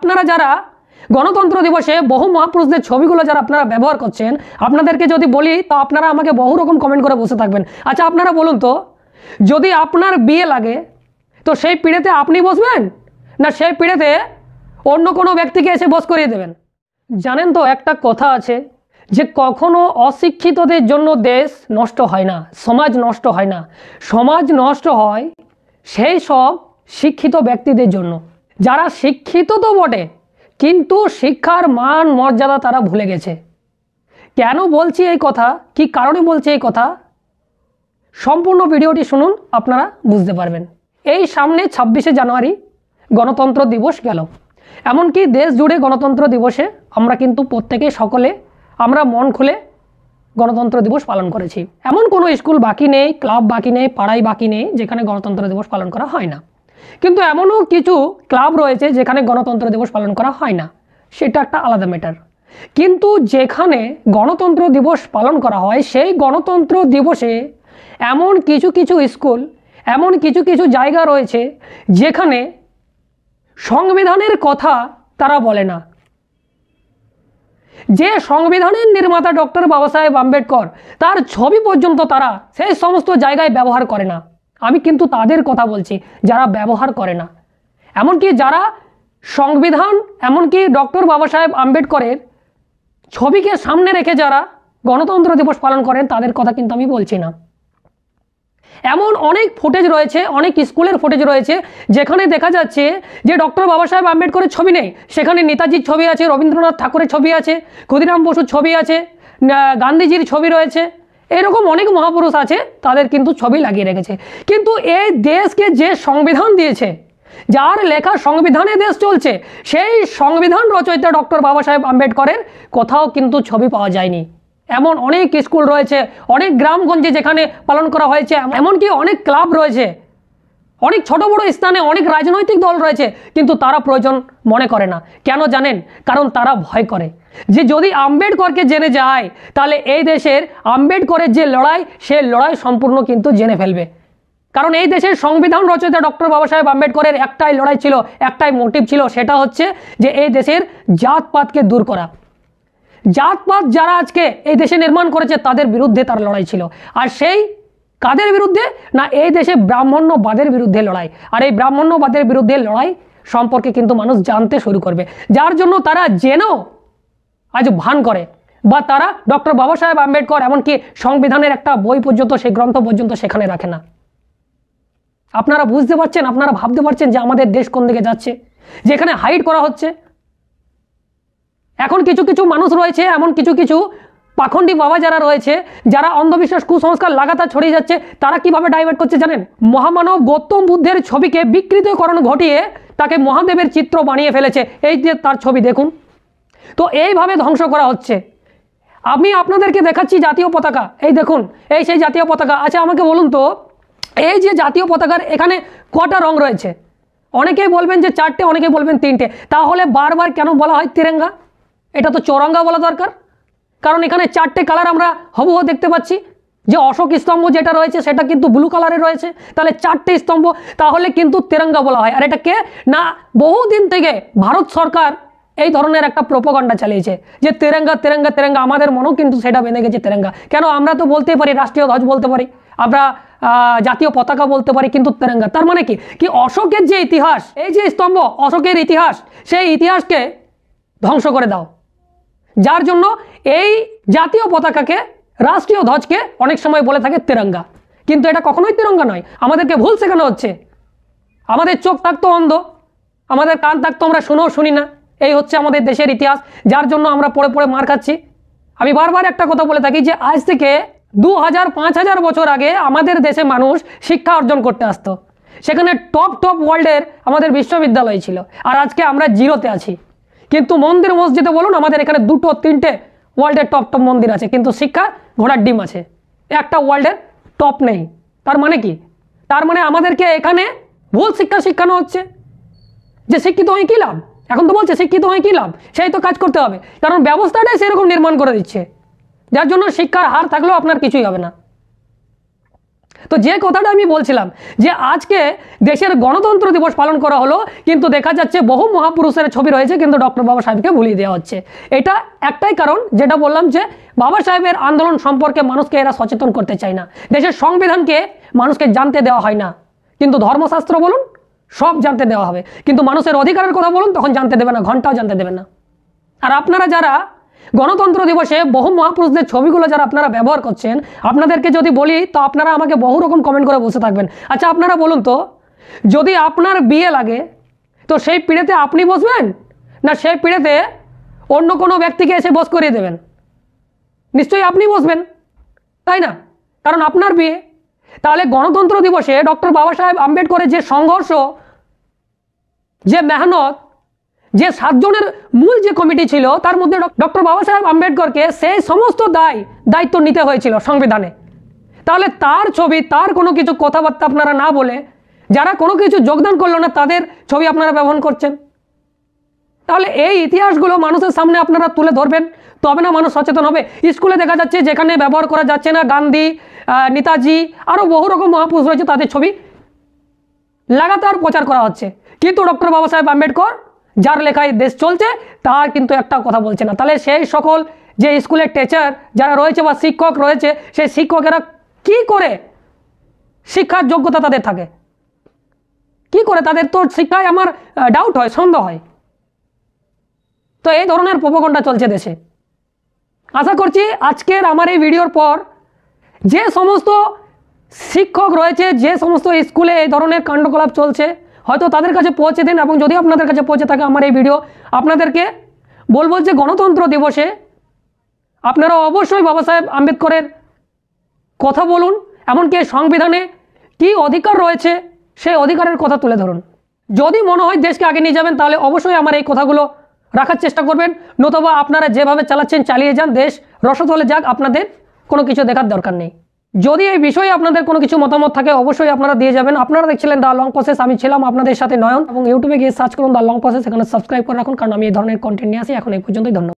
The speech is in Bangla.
আপনারা যারা গণতন্ত্র দিবসে বহু মহাপুরুষদের ছবিগুলো যারা আপনারা ব্যবহার করছেন, আপনাদেরকে যদি বলি তো আপনারা আমাকে বহু রকম কমেন্ট করে বসে থাকবেন। আচ্ছা আপনারা বলুন তো, যদি আপনার বিয়ে লাগে তো সেই পিঁড়েতে আপনি বসবেন না সেই পিঁড়েতে অন্য কোনো ব্যক্তিকে এসে বস করিয়ে দেবেন? জানেন তো একটা কথা আছে যে কখনো অশিক্ষিতদের জন্য দেশ নষ্ট হয় না, সমাজ নষ্ট হয় না, সমাজ নষ্ট হয় সেই সব শিক্ষিত ব্যক্তিদের জন্য যারা শিক্ষিত তো বটে কিন্তু শিক্ষার মান মর্যাদা তারা ভুলে গেছে। কেন বলছি এই কথা, কি কারণে বলছি এই কথা, সম্পূর্ণ ভিডিওটি শুনুন, আপনারা বুঝতে পারবেন। এই সামনে 26শে জানুয়ারি গণতন্ত্র দিবস গেল, এমনকি দেশ জুড়ে গণতন্ত্র দিবসে আমরা কিন্তু প্রত্যেকে সকলে আমরা মন খুলে গণতন্ত্র দিবস পালন করেছি। এমন কোনো স্কুল বাকি নেই, ক্লাব বাকি নেই, পাড়ায় বাকি নেই যেখানে গণতন্ত্র দিবস পালন করা হয় না। কিন্তু এমনও কিছু ক্লাব রয়েছে যেখানে গণতন্ত্র দিবস পালন করা হয় না, সেটা একটা আলাদা ম্যাটার। কিন্তু যেখানে গণতন্ত্র দিবস পালন করা হয় সেই গণতন্ত্র দিবসে এমন কিছু কিছু স্কুল, এমন কিছু কিছু জায়গা রয়েছে যেখানে সংবিধানের কথা তারা বলে না। যে সংবিধানের নির্মাতা ডক্টর বাবা সাহেব আম্বেদকর, তার ছবি পর্যন্ত তারা সেই সমস্ত জায়গায় ব্যবহার করে না। আমি কিন্তু তাদের কথা বলছি যারা ব্যবহার করে না। এমনকি যারা সংবিধান, এমনকি ডক্টর বাবা সাহেব আম্বেদকরের ছবিকে সামনে রেখে যারা গণতন্ত্র দিবস পালন করেন তাদের কথা কিন্তু আমি বলছি না। এমন অনেক ফুটেজ রয়েছে, অনেক স্কুলের ফুটেজ রয়েছে যেখানে দেখা যাচ্ছে যে ডক্টর বাবা সাহেব আম্বেদকরের ছবি নেই, সেখানে নেতাজির ছবি আছে, রবীন্দ্রনাথ ঠাকুরের ছবি আছে, ক্ষুদিরাম বসুর ছবি আছে, গান্ধীজির ছবি রয়েছে, এরকম অনেক মহাপুরুষ আছে, তাদের কিন্তু ছবি লাগিয়ে রেখেছে। কিন্তু এই দেশকে যে সংবিধান দিয়েছে, যার লেখা সংবিধানে দেশ চলছে, সেই সংবিধান রচয়িতা ডক্টর বাবা সাহেব আম্বেদকরের কোথাও কিন্তু ছবি পাওয়া যায়নি। এমন অনেক স্কুল রয়েছে, অনেক গ্রামগঞ্জে যেখানে পালন করা হয়েছে, এমনকি অনেক ক্লাব রয়েছে, অনেক ছোট বড় স্থানে অনেক রাজনৈতিক দল রয়েছে, কিন্তু তারা প্রয়োজন মনে করে না। কেন জানেন? কারণ তারা ভয় করে যে যদি আম্বেদকরকে জেনে যায় তাহলে এই দেশের আম্বেদকরের যে লড়াই, সে লড়াই সম্পূর্ণ কিন্তু জেনে ফেলবে। কারণ এই দেশের সংবিধান রচয়িতা ডক্টর বাবা সাহেব আম্বেদকরের একটাই লড়াই ছিল, একটাই মোটিভ ছিল, সেটা হচ্ছে যে এই দেশের জাতপাতকে দূর করা। জাতপাত যারা আজকে এই দেশে নির্মাণ করেছে তাদের বিরুদ্ধে তার লড়াই ছিল। আর সেই কাদের বিরুদ্ধে? না, এই দেশে ব্রাহ্মণ্যবাদের বিরুদ্ধে লড়াই। আর এই ব্রাহ্মণ্যবাদের বিরুদ্ধে লড়াই সম্পর্কে কিন্তু মানুষ জানতে শুরু করবে, যার জন্য তারা জেনেও আজ ভান করে, বা তারা ডক্টর বাবা সাহেব আম্বেদকর এমনকি সংবিধানের একটা বই পর্যন্ত, সেই গ্রন্থ পর্যন্ত সেখানে রাখে না। আপনারা বুঝতে পারছেন, আপনারা ভাবতে পারছেন যে আমাদের দেশ কোন দিকে যাচ্ছে, যেখানে হাইড করা হচ্ছে। এখন কিছু কিছু মানুষ রয়েছে, এমন কিছু কিছু পাখন্ডী বাবা যারা রয়েছে, যারা অন্ধবিশ্বাস কুসংস্কার লাগাতার ছড়িয়ে যাচ্ছে, তারা কিভাবে ডাইভার্ট করছে জানেন? মহামানব গৌতম বুদ্ধের ছবিকে বিকৃতকরণ ঘটিয়ে তাকে মহাদেবের চিত্র বানিয়ে ফেলেছে। এই যে তার ছবি দেখুন, তো এইভাবে ধ্বংস করা হচ্ছে। আমি আপনাদেরকে দেখাচ্ছি জাতীয় পতাকা, এই দেখুন, এই সেই জাতীয় পতাকা। আচ্ছা আমাকে বলুন তো, এই যে জাতীয় পতাকার এখানে কটা রং রয়েছে? অনেকেই বলবেন যে 4টে, অনেকেই বলবেন 3টে। তাহলে বারবার কেন বলা হয় তিরঙ্গা? এটা তো চৌরঙ্গা বলা দরকার, কারণ এখানে 4টে কালার আমরা হুবহু দেখতে পাচ্ছি। যে অশোক স্তম্ভ যেটা রয়েছে সেটা কিন্তু ব্লু কালারে রয়েছে, তাহলে 4টে স্তম্ভ, তাহলে কিন্তু তিরঙ্গা বলা হয়। আর এটা কে? না, বহুদিন থেকে ভারত সরকার এই ধরনের একটা প্রোপাগান্ডা চালিয়েছে যে তিরঙ্গা তিরঙ্গা তিরঙ্গা। আমাদের মনেও কিন্তু সেটা বেঁধে গেছে তিরঙ্গা। কেন? আমরা তো বলতেই পারি, রাষ্ট্রীয় ধ্বজ বলতে পারি, আমরা জাতীয় পতাকা বলতে পারি, কিন্তু তিরঙ্গা তার মানে কি অশোকের যে ইতিহাস, এই যে স্তম্ভ, অশোকের ইতিহাস, সেই ইতিহাসকে ধ্বংস করে দাও। যার জন্য এই জাতীয় পতাকাকে, রাষ্ট্রীয় ধ্বজকে অনেক সময় বলে থাকে তিরঙ্গা, কিন্তু এটা কখনোই তিরঙ্গা নয়। আমাদেরকে ভুল শেখানো হচ্ছে। আমাদের চোখ থাকতো অন্ধ, আমাদের কান থাকতো আমরা শুনেও শুনি না। এই হচ্ছে আমাদের দেশের ইতিহাস, যার জন্য আমরা পড়ে পড়ে মার খাচ্ছি। আমি বারবার একটা কথা বলে থাকি যে আজ থেকে 2000-5000 বছর আগে আমাদের দেশে মানুষ শিক্ষা অর্জন করতে আসতো, সেখানে টপ ওয়ার্ল্ডের আমাদের বিশ্ববিদ্যালয় ছিল, আর আজকে আমরা জিরোতে আছি। কিন্তু মন্দির মসজিদে বলুন, আমাদের এখানে 2-3টে ওয়ার্ল্ডের টপ মন্দির আছে, কিন্তু শিক্ষা ঘোড়ার ডিম আছে, একটা ওয়ার্ল্ডের টপ নেই। তার মানে কি? তার মানে আমাদেরকে এখানে ভুল শিক্ষা শেখানো হচ্ছে যে শিক্ষিত হয়ে কী লাভ। এখন তো বলছে শিক্ষিত হয়ে কী লাভ, সেই তো কাজ করতে হবে, কারণ ব্যবস্থাটাই সেরকম নির্মাণ করে দিচ্ছে, যার জন্য শিক্ষার হার থাকলেও আপনার কিছুই হবে না। তো যে কথাটা আমি বলছিলাম যে আজকে দেশের গণতন্ত্র দিবস পালন করা হলো, কিন্তু দেখা যাচ্ছে বহু মহাপুরুষের ছবি রয়েছে কিন্তু ডক্টর বাবা সাহেবকে ভুলিয়ে দেওয়া হচ্ছে। এটা একটাই কারণ, যেটা বললাম যে বাবা সাহেবের আন্দোলন সম্পর্কে মানুষকে এরা সচেতন করতে চায় না। দেশের সংবিধানকে মানুষকে জানতে দেওয়া হয় না, কিন্তু ধর্মশাস্ত্র বলুন সব জানতে দেওয়া হবে, কিন্তু মানুষের অধিকারের কথা বলুন তখন জানতে দেবে না, ঘন্টাও জানতে দেবে না। আর আপনারা যারা গণতন্ত্র দিবসে বহু মহাপুরুষদের ছবিগুলো যারা আপনারা ব্যবহার করছেন, আপনাদেরকে যদি বলি তো আপনারা আমাকে বহু রকম কমেন্ট করে বসে থাকবেন। আচ্ছা আপনারা বলুন তো, যদি আপনার বিয়ে লাগে তো সেই পিড়েতে আপনি বসবেন না সেই পিড়েতে অন্য কোনো ব্যক্তিকে এসে বস করিয়ে দেবেন? নিশ্চয়ই আপনি বসবেন, তাই না? কারণ আপনার বিয়ে। তাহলে গণতন্ত্র দিবসে ডক্টর বাবা সাহেব আম্বেদকরের যে সংঘর্ষ, যে মেহনত, যে 7 জনের মূল যে কমিটি ছিল তার মধ্যে ডক্টর বাবা সাহেব আম্বেদকরকে সেই সমস্ত দায়িত্ব নিতে হয়েছিল সংবিধানে। তাহলে তার ছবি, তার কোনো কিছু কথাবার্তা আপনারা না বলে যারা কোনো কিছু যোগদান করলো না তাদের ছবি আপনারা ব্যবহার করছেন। তাহলে এই ইতিহাসগুলো মানুষের সামনে আপনারা তুলে ধরবেন, তবে না মানুষ সচেতন হবে। স্কুলে দেখা যাচ্ছে যেখানে ব্যবহার করা যাচ্ছে না গান্ধী, নেতাজি, আরও বহু রকম মহাপুরুষ রয়েছে তাদের ছবি লাগাতার প্রচার করা হচ্ছে, কিন্তু ডক্টর বাবা সাহেব আম্বেদকর যার লেখায় দেশ চলছে তার কিন্তু একটা কথা বলছে না। তাহলে সেই সকল যে স্কুলের টিচার যারা রয়েছে বা শিক্ষক রয়েছে, সেই শিক্ষকেরা কি করে শিক্ষার যোগ্যতা তাদের থাকে, কি করে তাদের তো শিক্ষায় আমার ডাউট হয়, সন্দেহ হয়। তো এই ধরনের প্রোপাগান্ডা চলছে দেশে। আশা করছি আজকের আমার এই ভিডিওর পর যে সমস্ত শিক্ষক রয়েছে, যে সমস্ত স্কুলে এই ধরনের কাণ্ডকলাপ চলছে, হয়তো তাদের কাছে পৌঁছে দিন। এবং যদি আপনাদের কাছে পৌঁছে থাকে আমার এই ভিডিও, আপনাদেরকে বলবো যে গণতন্ত্র দিবসে আপনারা অবশ্যই বাবা সাহেব আম্বেদকরের কথা বলুন, এমনকি সংবিধানে কি অধিকার রয়েছে সেই অধিকারের কথা তুলে ধরুন। যদি মনে হয় দেশকে আগে নিয়ে যাবেন তাহলে অবশ্যই আমার এই কথাগুলো রাখার চেষ্টা করবেন, নতুবা আপনারা যেভাবে চালাচ্ছেন চালিয়ে যান, দেশ রসতলে যাক, আপনাদের কোনো কিছু দেখার দরকার নেই। যদি এই বিষয়ে আপনাদের কোনো কিছু মতামত থাকে অবশ্যই আপনারা দিয়ে যাবেন। আপনারা দেখছিলেন দ্য লং প্রসেস, আমি ছিলাম আপনাদের সাথে নয়ন, এবং ইউটিউবে গিয়ে সার্চ করুন দ্য লং প্রসেস, এখানে সাবস্ক্রাইব করে রাখুন, কারণ আমি এই ধরনের কন্টেন্ট নিয়ে আসি। এখন এই পর্যন্তই, ধন্যবাদ।